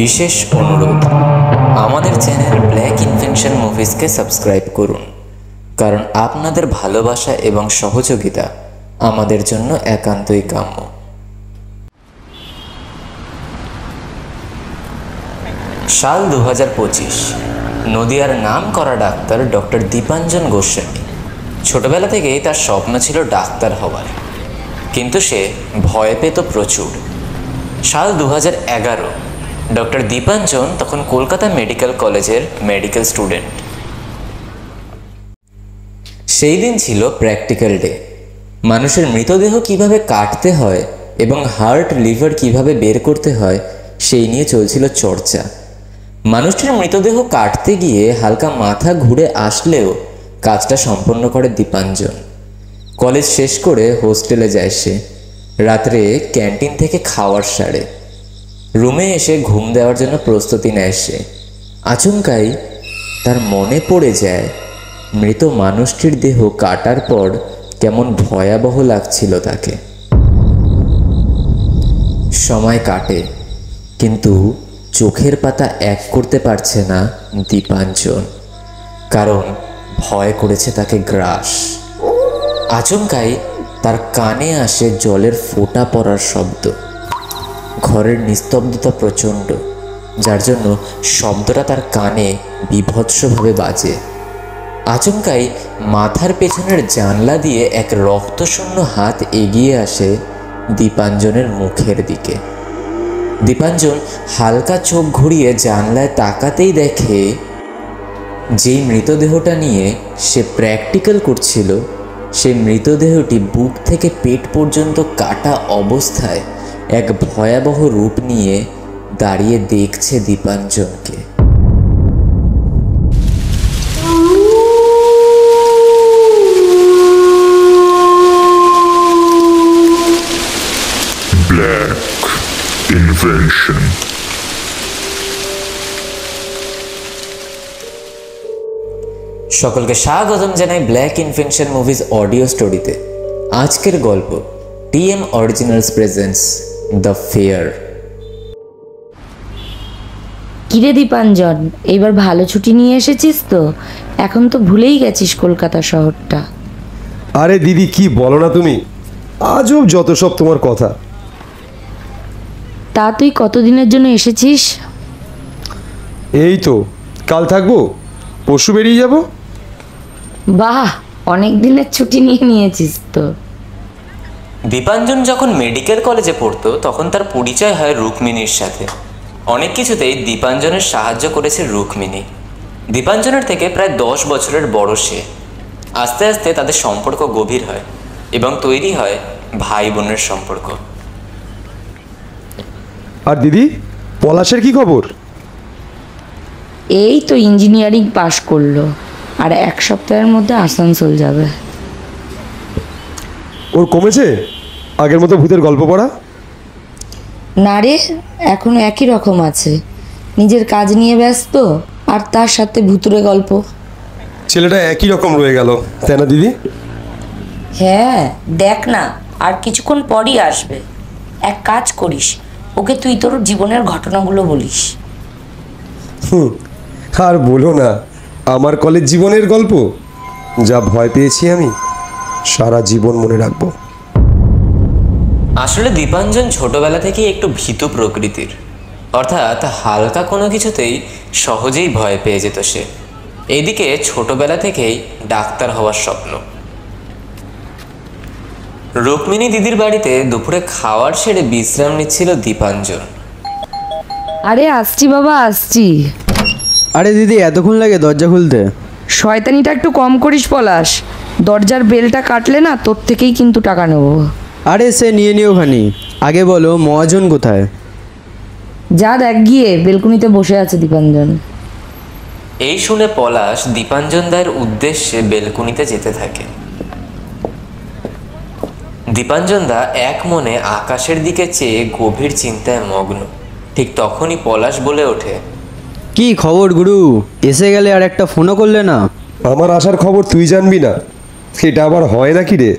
বিশেষ অনুরোধ, আমাদের চ্যানেল ব্ল্যাক ইনভেনশন মুভিজকে সাবস্ক্রাইব করুন, কারণ আপনাদের ভালোবাসা এবং সহযোগিতা আমাদের জন্য একান্তই কাম্য। সাল 2025। নদিয়ার নাম করা ডাক্তার ডক্টর দীপাঞ্জন গোস্বামী ছোটবেলা থেকেই তার স্বপ্ন ছিল ডাক্তার হওয়ার, কিন্তু সে ভয় পেত প্রচুর। সাল 2011। ডক্টর দীপাঞ্জন তখন কলকাতা মেডিকেল কলেজের মেডিকেল স্টুডেন্ট। সেই দিন ছিল প্র্যাকটিক্যাল ডে। মানুষের মৃতদেহ কিভাবে কাটতে হয় এবং হার্ট লিভার কিভাবে বের করতে হয় সেই নিয়ে চলছিল চর্চা। মানুষটির মৃতদেহ কাটতে গিয়ে হালকা মাথা ঘুরে আসলেও কাজটা সম্পন্ন করে দীপাঞ্জন। কলেজ শেষ করে হোস্টেলে যায় সে। রাত্রে ক্যান্টিন থেকে খাওয়ার সারে রুমে এসে ঘুম দেওয়ার জন্য প্রস্তুতি নেয় সে। আচমকাই তার মনে পড়ে যায় মৃত মানুষটির দেহ কাটার পর কেমন ভয়াবহ লাগছিল তাকে। সময় কাটে, কিন্তু চোখের পাতা এক করতে পারছে না দীপাঞ্জন, কারণ ভয় করেছে তাকে গ্রাস। আচমকাই তার কানে আসে জলের ফোঁটা পড়ার শব্দ। ঘরের নিস্তব্ধতা প্রচণ্ড, যার জন্য শব্দটা তার কানে বীভৎসভাবে বাজে। আচমকাই মাথার পেছনের জানলা দিয়ে এক রক্তশূন্য হাত এগিয়ে আসে দীপাঞ্জনের মুখের দিকে। দীপাঞ্জন হালকা চোখ ঘুরিয়ে জানলায় তাকাতেই দেখে যেই মৃতদেহটা নিয়ে সে প্র্যাকটিক্যাল করছিল সেই মৃতদেহটি বুক থেকে পেট পর্যন্ত কাটা অবস্থায় এক ভয়াবহ রূপ নিয়ে দাঁড়িয়ে দেখছে দীপাঞ্জনকে। Black invention. সকলকে স্বাগতম জানাই ব্ল্যাক ইনভেনশন মুভিজ অডিও স্টোরিতে। আজকের গল্প TM originals presents the fair. কিরে দীপাঞ্জন, এইবার ভালো ছুটি নিয়ে এসেছিস তো? এখন তো ভুলেই গেছিস কলকাতা শহরটা। আরে দিদি, কি বলো না তুমি, আজব যত সব তোমার কথা। তা তুই কতদিনের জন্য এসেছিস? এই তো কাল থাকবো, পরশু বেরিয়ে যাব। বাহ, অনেক দিনের ছুটি নিয়ে নিয়েছিস তো। দীপাঞ্জন যখন মেডিকেল কলেজে পড়তো তখন তার পরিচয় হয় রুক্মিণীর সাথে। অনেক কিছুতেই দীপাঞ্জনের সাহায্য করেছে রুক্মিণী। দীপাঞ্জনের থেকে প্রায় 10 বছরের বড় সে। আস্তে আস্তে তাদের সম্পর্ক গভীর হয় এবং তৈরি হয় ভাই বোনের সম্পর্ক। আর দিদি, পলাশের কি খবর? এই তো ইঞ্জিনিয়ারিং পাশ করলো, আর 1 সপ্তাহের মধ্যে আসানসোল যাবে। ওর কমেছে আগের মতো ভূতের গল্প পড়া? না রে, এখনো একই রকম আছে। নিজের কাজ নিয়ে ব্যস্ত, আর তার সাথে ভুতুরে গল্প। ছেলেটা একই রকম রয়ে গেল, তাই না দিদি? হ্যাঁ, দেখ না, আর কিছুক্ষণ পরই আসবে। এক কাজ করিস, ওকে তুই তোর জীবনের ঘটনাগুলো বলিস। আর বলো না, আমার কলেজ জীবনের গল্প, যা ভয় পেয়েছি আমি সারা জীবন মনে রাখবো। আসলে দীপাঞ্জন ছোটবেলা থেকেই একটু ভীতু প্রকৃতির, অর্থাৎ হালকা কোনো কিছুতেই সহজেই ভয় পেয়ে যেত সে। এদিকে ছোটবেলা থেকেই ডাক্তার হওয়ার স্বপ্ন। রুক্মিণী দিদির বাড়িতে দুপুরে খাওয়ার সেরে বিশ্রাম নিচ্ছিল দীপাঞ্জন। আরে আসছি বাবা, আসছি। আরে দিদি, এতক্ষণ লাগে দরজা খুলতে? শয়তানিটা একটু কম করিস পলাশ। দরজার বেলটা কাটলে না, তোর থেকেই কিন্তু টাকা নেব। আরে সে নিয়ে নিও খানি, আগে বলো মহাজন কোথায়? যা দেখ গিয়ে, বেলকুনিতে বসে আছে দীপাঞ্জন। এই শুনে পলাশ দীপাঞ্জন দায়ের উদ্দেশ্যে বেলকুনিতে যেতে থাকে। দীপাঞ্জন দা এক মনে আকাশের দিকে চেয়ে গভীর চিন্তায় মগ্ন। ঠিক তখনই পলাশ বলে ওঠে, কি খবর গুরু, এসে গেলে আর একটা ফোনও করলে না? আমার আসার খবর তুই জানবি না? এটা আবার হয় নাকি রে?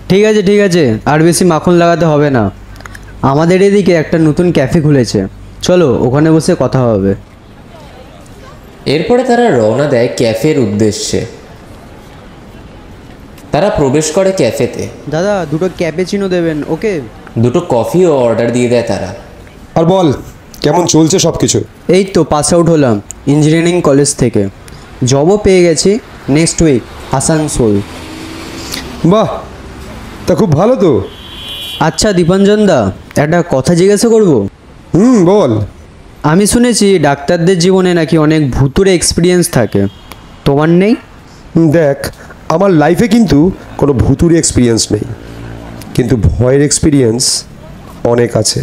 ঠিক আছে ঠিক আছে, আর বেশি মাখন লাগাতে হবে না। আমাদের এদিকে একটা নতুন ক্যাফে খুলেছে, চলো ওখানে বসে কথা হবে। এরপরে তারা রওনা দেয় ক্যাফের উদ্দেশ্যে। তারা প্রবেশ করে ক্যাফেতে। দাদা দুটো ক্যাপেচিনো দেবেন, ওকে? দুটো কফিও অর্ডার দিয়ে দেয় তারা। আর বল, কেমন চলছে সব কিছু? এই তো পাস আউট হলাম ইঞ্জিনিয়ারিং কলেজ থেকে, জবও পেয়ে গেছি নেক্সট উইক আসানসোল। বাহ, তা খুব ভালো তো। আচ্ছা দীপাঞ্জন দা, একটা কথা জিজ্ঞাসা করব? বল। আমি শুনেছি ডাক্তারদের জীবনে নাকি অনেক ভুতুড়ে এক্সপিরিয়েন্স থাকে, তোমার নেই? দেখ, আমার লাইফে কিন্তু কোনো ভুতুড়ে এক্সপিরিয়েন্স নেই, কিন্তু ভয়ের এক্সপিরিয়েন্স অনেক আছে।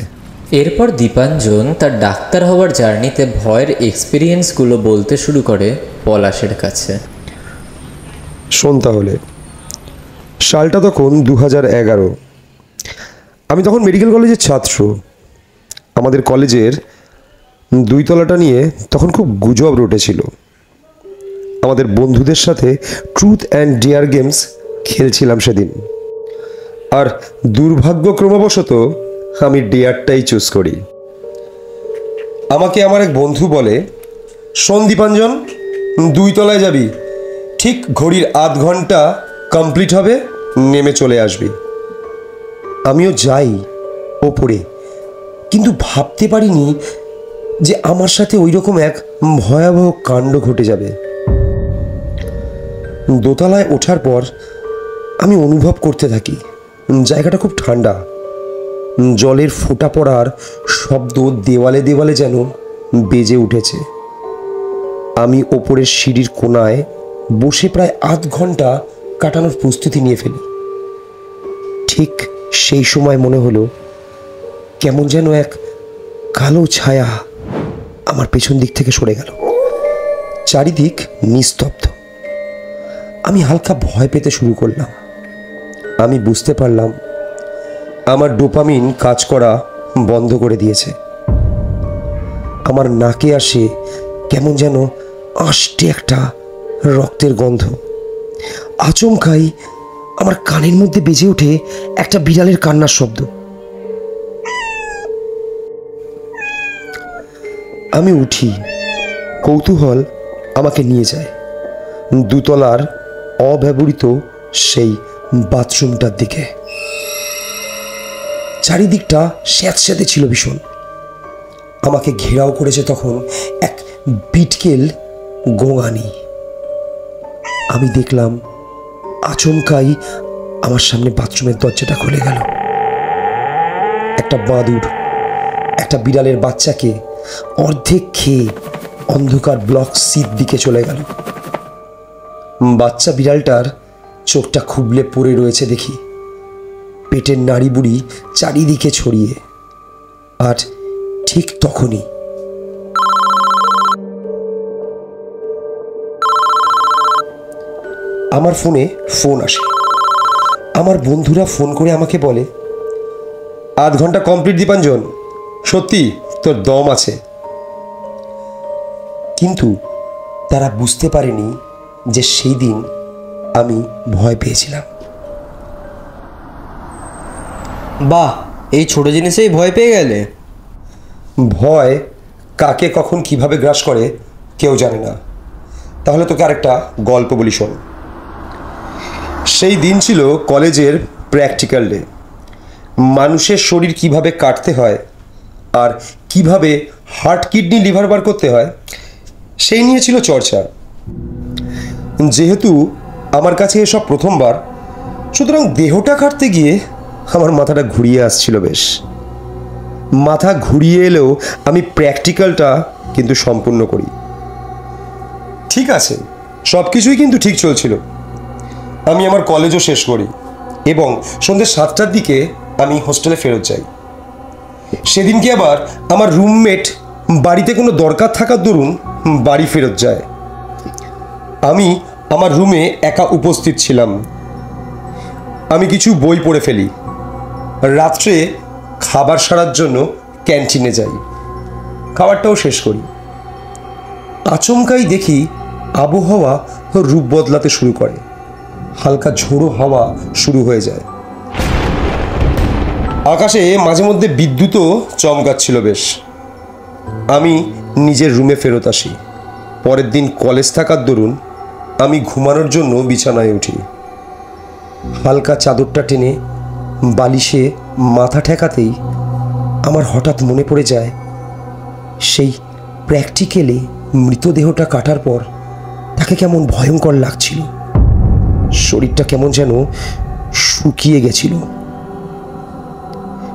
এরপর দীপাঞ্জন তার ডাক্তার হওয়ার জার্নিতে ভয়ের এক্সপিরিয়েন্সগুলো বলতে শুরু করে পলাশের কাছে। শোন তাহলে, সালটা তখন 2011। আমি তখন মেডিকেল কলেজের ছাত্র। আমাদের কলেজের 2 তলাটা নিয়ে তখন খুব গুজব রটেছিল। আমাদের বন্ধুদের সাথে ট্রুথ অ্যান্ড ডেয়ার গেমস খেলছিলাম সেদিন, আর দুর্ভাগ্যক্রমবশত আমি ডেয়ারটাই চুজ করি। আমাকে আমার এক বন্ধু বলে, শোন দীপাঞ্জন, 2 তলায় যাবি, ঠিক ঘড়ির আধ ঘন্টা কমপ্লিট হবে, নেমে চলে আসবি। আমিও যাই ওপরে, কিন্তু ভাবতে পারিনি যে আমার সাথে ওই রকম এক ভয়াবহ কাণ্ড ঘটে যাবে। দোতলায় ওঠার পর আমি অনুভব করতে থাকি জায়গাটা খুব ঠান্ডা। জলের ফোঁটা পড়ার শব্দ দেওয়ালে দেওয়ালে যেন বেজে উঠেছে। আমি ওপরের সিঁড়ির কোণায় বসে প্রায় আধ ঘন্টা কাটানোর প্রস্তুতি নিয়ে ফেলি। ঠিক সেই সময় মনে হলো কেমন যেন এক কালো ছায়া আমার পেছন দিক থেকে সরে গেল। চারিদিক নিস্তব্ধ। আমি হালকা ভয় পেতে শুরু করলাম। আমি বুঝতে পারলাম আমার ডোপামিন কাজ করা বন্ধ করে দিয়েছে। আমার নাকে আসে কেমন যেন আষ্টে একটা রক্তের গন্ধ। আচমকাই আমার কানের মধ্যে বেজে ওঠে একটা বিড়ালের কান্নার শব্দ। আমি উঠি, কৌতূহল আমাকে নিয়ে যায় 2 তলার অব্যবহৃত সেই বাথরুমটার দিকে। চারিদিকটা স্যাঁতস্যাঁতে ছিল ভীষণ। আমাকে ঘেরাও করেছে তখন এক বিটকেল গোঙানি। আমি দেখলাম আচমকাই আমার সামনে বাথরুমের দরজাটা খুলে গেল। একটা বাদুড় একটা বিড়ালের বাচ্চাকে অর্ধেক খেয়ে অন্ধকার ব্লক সিট দিকে চলে গেল। বাচ্চা বিড়ালটার চোখটা খুবলে পড়ে রয়েছে দেখি, পেটের নাড়ি বুড়ি চারিদিকে ছড়িয়ে। আর ঠিক তখনই আমার ফোনে ফোন আসে। আমার বন্ধুরা ফোন করে আমাকে বলে, আধ ঘন্টা কমপ্লিট দীপাঞ্জন, সত্যি তোর দম আছে। কিন্তু তারা বুঝতে পারেনি যে সেই দিন আমি ভয় পেয়েছিলাম। বাহ, এই ছোট জিনিসেই ভয় পেয়ে গেলে? ভয় কাকে কখন কিভাবে গ্রাস করে কেউ জানে না। তাহলে তোকে আরেকটা গল্প বলি শোন। সেই দিন ছিল কলেজের প্র্যাকটিক্যাল ডে। মানুষের শরীর কিভাবে কাটতে হয় আর কিভাবে হার্ট, কিডনি, লিভার বার করতে হয় সেই নিয়ে ছিল চর্চা। যেহেতু আমার কাছে এসব প্রথমবার, সুতরাং দেহটা কাটতে গিয়ে আমার মাথাটা ঘুরিয়ে আসছিল বেশ। মাথা ঘুরিয়ে এলেও আমি প্র্যাকটিক্যালটা কিন্তু সম্পূর্ণ করি। ঠিক আছে, সব কিছুই কিন্তু ঠিক চলছিল। আমি আমার কলেজও শেষ করি এবং সন্ধ্যে 7টার দিকে আমি হোস্টেলে ফেরত যাই। সেদিনকে আবার আমার রুমমেট বাড়িতে কোনো দরকার থাকার দরুন বাড়ি ফেরত যায়। আমি আমার রুমে একা উপস্থিত ছিলাম। আমি কিছু বই পড়ে ফেলি। রাত্রে খাবার সারার জন্য ক্যান্টিনে যাই, খাবারটাও শেষ করি। আচমকাই দেখি আবহাওয়া রূপ বদলাতে শুরু করে। হালকা ঝোড়ো হাওয়া শুরু হয়ে যায়। আকাশে মাঝে মধ্যে বিদ্যুৎও চমকাচ্ছিল বেশ। আমি নিজের রুমে ফেরত আসি। পরের দিন কলেজ থাকার দরুন আমি ঘুমানোর জন্য বিছানায় উঠি। হালকা চাদরটা টেনে বালিশে মাথা ঠেকাতেই আমার হঠাৎ মনে পড়ে যায় সেই প্র্যাকটিক্যালে মৃতদেহটা কাটার পর তাকে কেমন ভয়ঙ্কর লাগছিল। শরীরটা কেমন যেন শুকিয়ে গেছিল।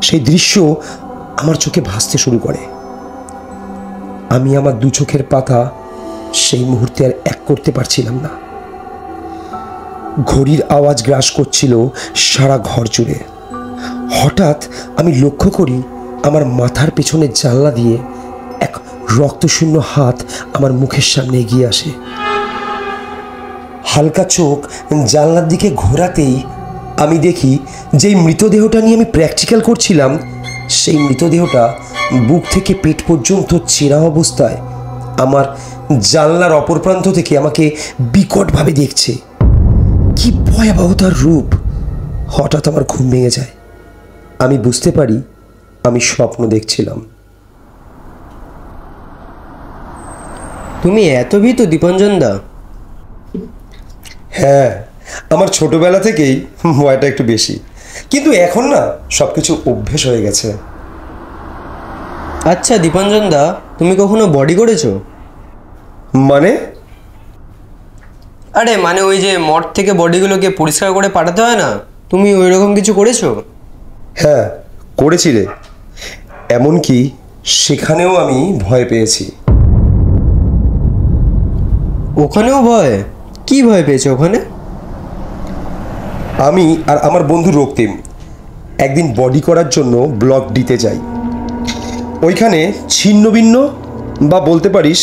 সেই দৃশ্য আমার চোখে ভাসতে শুরু করে। আমি আমার দু চোখের পাতা সেই মুহূর্তে আর এক করতে পারছিলাম না। ঘড়ির আওয়াজ গ্রাস করছিল সারা ঘর জুড়ে। হঠাৎ আমি লক্ষ্য করি আমার মাথার পেছনে জানলা দিয়ে এক রক্তশূন্য হাত আমার মুখের সামনে এগিয়ে আসে। হালকা চোখ জানলার দিকে ঘোরাতেই আমি দেখি যেই মৃতদেহটা নিয়ে আমি প্র্যাকটিক্যাল করছিলাম সেই মৃতদেহটা বুক থেকে পেট পর্যন্ত চেরা অবস্থায় আমার জানলার অপর প্রান্ত থেকে আমাকে বিকটভাবে দেখছে। কি ভয়াবহ তার রূপ! হঠাৎ আমার ঘুম ভেঙে যায়। আমি বুঝতে পারি আমি স্বপ্ন দেখছিলাম। তুমি এত ভীতু দীপঞ্জন দা? হ্যাঁ, আমার ছোটবেলা থেকেই ভয়টা একটু বেশি, কিন্তু এখন না সব কিছু অভ্যেস হয়ে গেছে। আচ্ছা দীপঞ্জন দা, তুমি কখনো বডি করেছো? মানে? আরে মানে ওই যে মঠ থেকে বডিগুলোকে পরিষ্কার করে পাঠাতে হয় না, তুমি ওই রকম কিছু করেছো? হ্যাঁ, করেছি রে। এমনকি সেখানেও আমি ভয় পেয়েছি। ওখানেও ভয়? কি ভয় পেয়েছো ওখানে? আমি আর আমার বন্ধু রক্তিম একদিন বডি করার জন্য ব্লক দিতে যাই। ওইখানে ছিন্ন ভিন্ন বা বলতে পারিস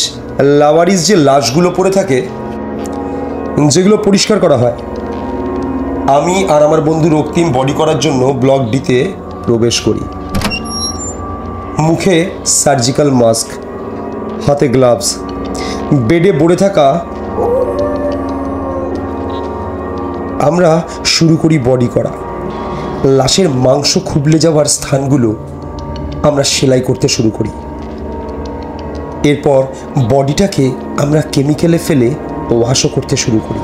লাওয়ারিস যে লাশগুলো পড়ে থাকে, যেগুলো পরিষ্কার করা হয়, আমি আর আমার বন্ধু রক্তিম বডি করার জন্য ব্লক দিতে প্রবেশ করি। মুখে সার্জিক্যাল মাস্ক, হাতে গ্লাভস, বেডে পড়ে থাকা। আমরা শুরু করি বডি করা। লাশের মাংস খুবলে যাওয়ার স্থানগুলো আমরা সেলাই করতে শুরু করি। এরপর বডিটাকে আমরা কেমিক্যালে ফেলে ওয়াশও করতে শুরু করি।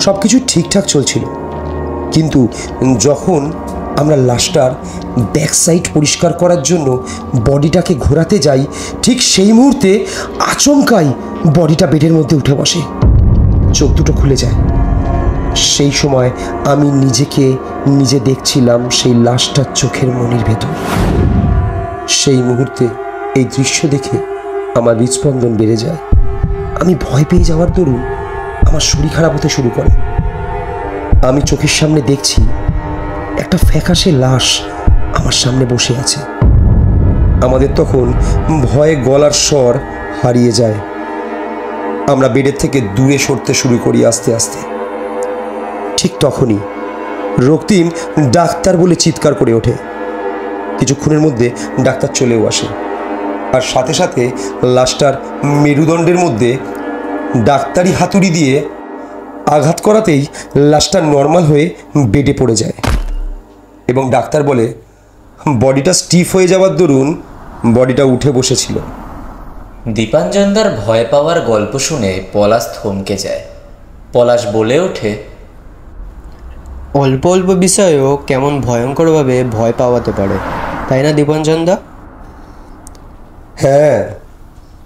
সব কিছু ঠিকঠাক চলছিল, কিন্তু যখন আমরা লাশটার ব্যাক সাইড পরিষ্কার করার জন্য বডিটাকে ঘোরাতে যাই, ঠিক সেই মুহূর্তে আচমকাই বডিটা বেডের মধ্যে উঠে বসে, চোখ দুটো খুলে যায়। সেই সময় আমি নিজেকে নিজে দেখছিলাম সেই লাশটার চোখের মনির ভেতর। সেই মুহূর্তে এই দৃশ্য দেখে আমার হৃদস্পন্দন বেড়ে যায়। আমি ভয় পেয়ে যাওয়ার দরুন আমার শরীর খারাপ হতে শুরু করে। আমি চোখের সামনে দেখছি একটা ফ্যাকাশে লাশ আমার সামনে বসে আছে। আমাদের তখন ভয়ে গলার স্বর হারিয়ে যায়। আমরা বেডের থেকে দূরে সরতে শুরু করি আস্তে আস্তে। ঠিক তখনই রক্তিম ডাক্তার বলে চিৎকার করে ওঠে। কিছুক্ষণের মধ্যে ডাক্তার চলেও আসে, আর সাথে সাথে লাশটার মেরুদণ্ডের মধ্যে ডাক্তারি হাতুড়ি দিয়ে আঘাত করাতেই লাশটা নর্মাল হয়ে বেডে পড়ে যায়। এবং ডাক্তার বলে বডিটা স্টিফ হয়ে যাওয়ার দরুন বডিটা উঠে বসেছিল। দীপাঞ্জনদার ভয় পাওয়ার গল্প শুনে পলাশ থমকে যায়। পলাশ বলে ওঠে, অল্প অল্প বিষয়েও কেমন ভয়ঙ্করভাবে ভয় পাওয়াতে পারে, তাই না দীপঞ্জনদা? হ্যাঁ,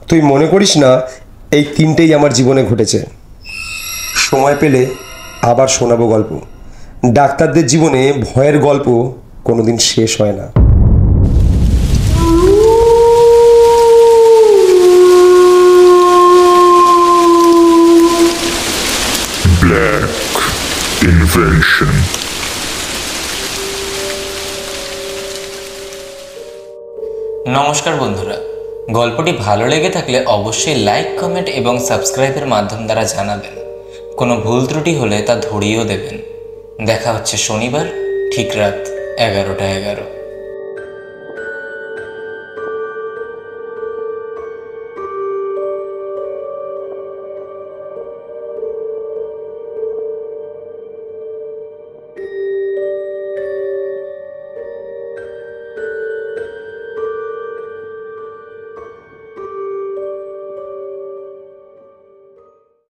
তুই মনে করিস না এই তিনটেই আমার জীবনে ঘটেছে। সময় পেলে আবার শোনাবো গল্প। ডাক্তারদের জীবনে ভয়ের গল্প কোনোদিন শেষ হয় না। Black Invention. নমস্কার বন্ধুরা, গল্পটি ভালো লেগে থাকলে অবশ্যই লাইক, কমেন্ট এবং সাবস্ক্রাইবের মাধ্যম দ্বারা জানাবেন। কোনো ভুল ত্রুটি হলে তা ধরিয়েও দেবেন। দেখা হচ্ছে শনিবার ঠিক রাত 11টা 11।